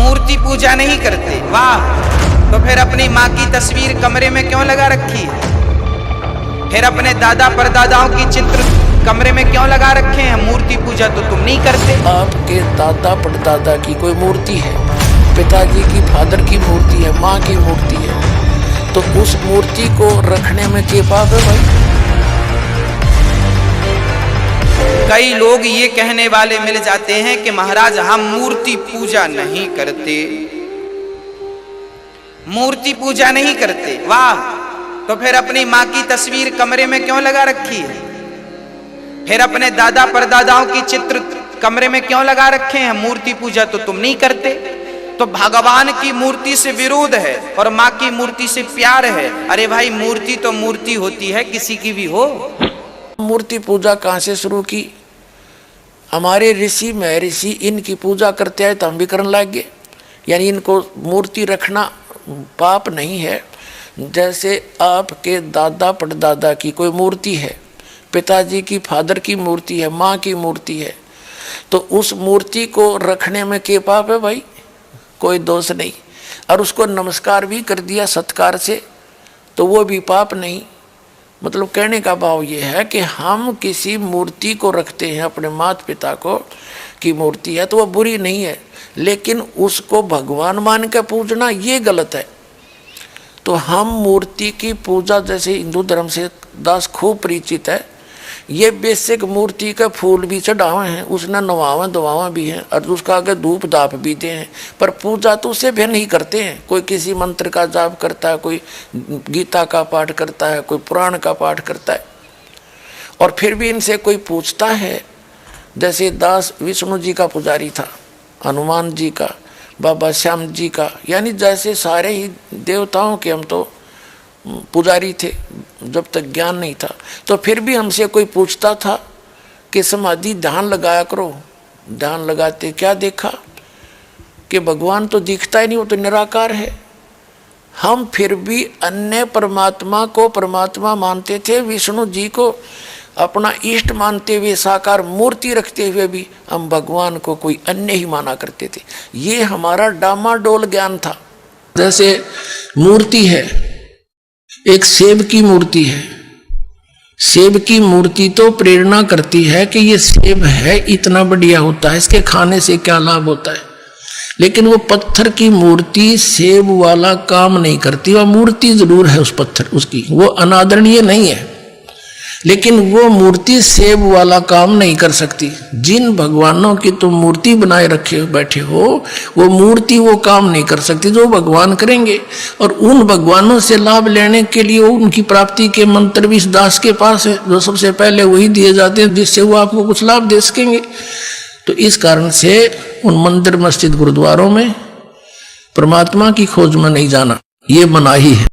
मूर्ति पूजा नहीं करते। वाह, तो फिर अपनी माँ की तस्वीर कमरे में क्यों लगा रखी है? फिर अपने दादा परदादाओं की चित्र कमरे में क्यों लगा रखे हैं? मूर्ति पूजा तो तुम नहीं करते। आपके दादा परदादा की कोई मूर्ति है, पिताजी की फादर की मूर्ति है, माँ की मूर्ति है, तो उस मूर्ति को रखने में क्या पाप है भाई? कई लोग ये कहने वाले मिल जाते हैं कि महाराज हम मूर्ति पूजा नहीं करते, मूर्ति पूजा नहीं करते। वाह, तो फिर अपनी माँ की तस्वीर कमरे में क्यों लगा रखी है? फिर अपने दादा परदादाओं की चित्र कमरे में क्यों लगा रखे हैं? मूर्ति पूजा तो तुम नहीं करते। तो भगवान की मूर्ति से विरोध है और माँ की मूर्ति से प्यार है। अरे भाई, मूर्ति तो मूर्ति होती है, किसी की भी हो। मूर्ति पूजा कहाँ से शुरू की? हमारे ऋषि महर्षि इनकी पूजा करते हैं तो हम भी करने लग गए। यानी इनको मूर्ति रखना पाप नहीं है। जैसे आपके दादा परदादा की कोई मूर्ति है, पिताजी की फादर की मूर्ति है, माँ की मूर्ति है, तो उस मूर्ति को रखने में क्या पाप है भाई? कोई दोष नहीं। और उसको नमस्कार भी कर दिया सत्कार से तो वो भी पाप नहीं। मतलब कहने का भाव ये है कि हम किसी मूर्ति को रखते हैं, अपने माता पिता को की मूर्ति है तो वह बुरी नहीं है, लेकिन उसको भगवान मान के पूजना ये गलत है। तो हम मूर्ति की पूजा, जैसे हिंदू धर्म से दास खूब परिचित है, ये बेसिक मूर्ति का फूल भी चढ़ावे हैं, उसने नवावा दवावा भी हैं और उसका आगे धूप दाप भी दे हैं, पर पूजा तो उसे भी नहीं करते हैं। कोई किसी मंत्र का जाप करता है, कोई गीता का पाठ करता है, कोई पुराण का पाठ करता है। और फिर भी इनसे कोई पूछता है, जैसे दास विष्णु जी का पुजारी था, हनुमान जी का, बाबा श्याम जी का, यानी जैसे सारे ही देवताओं के हम तो पुजारी थे जब तक ज्ञान नहीं था। तो फिर भी हमसे कोई पूछता था कि समाधि ध्यान लगाया करो। ध्यान लगाते क्या देखा कि भगवान तो दिखता ही नहीं, वो तो निराकार है। हम फिर भी अन्य परमात्मा को परमात्मा मानते थे, विष्णु जी को अपना इष्ट मानते हुए, साकार मूर्ति रखते हुए भी हम भगवान को कोई अन्य ही माना करते थे। ये हमारा डामाडोल ज्ञान था। जैसे मूर्ति है, एक सेब की मूर्ति है, सेब की मूर्ति तो प्रेरणा करती है कि ये सेब है, इतना बढ़िया होता है, इसके खाने से क्या लाभ होता है। लेकिन वो पत्थर की मूर्ति सेब वाला काम नहीं करती। वह मूर्ति जरूर है उस पत्थर, उसकी वो अनादरणीय नहीं है, लेकिन वो मूर्ति सेब वाला काम नहीं कर सकती। जिन भगवानों की तुम मूर्ति बनाए रखे बैठे हो, वो मूर्ति वो काम नहीं कर सकती जो भगवान करेंगे। और उन भगवानों से लाभ लेने के लिए उनकी प्राप्ति के मंत्र भी इस दास के पास है, जो सबसे पहले वही दिए जाते हैं जिससे वो आपको कुछ लाभ दे सकेंगे। तो इस कारण से उन मंदिर मस्जिद गुरुद्वारों में परमात्मा की खोज में नहीं जाना, ये मनाही है।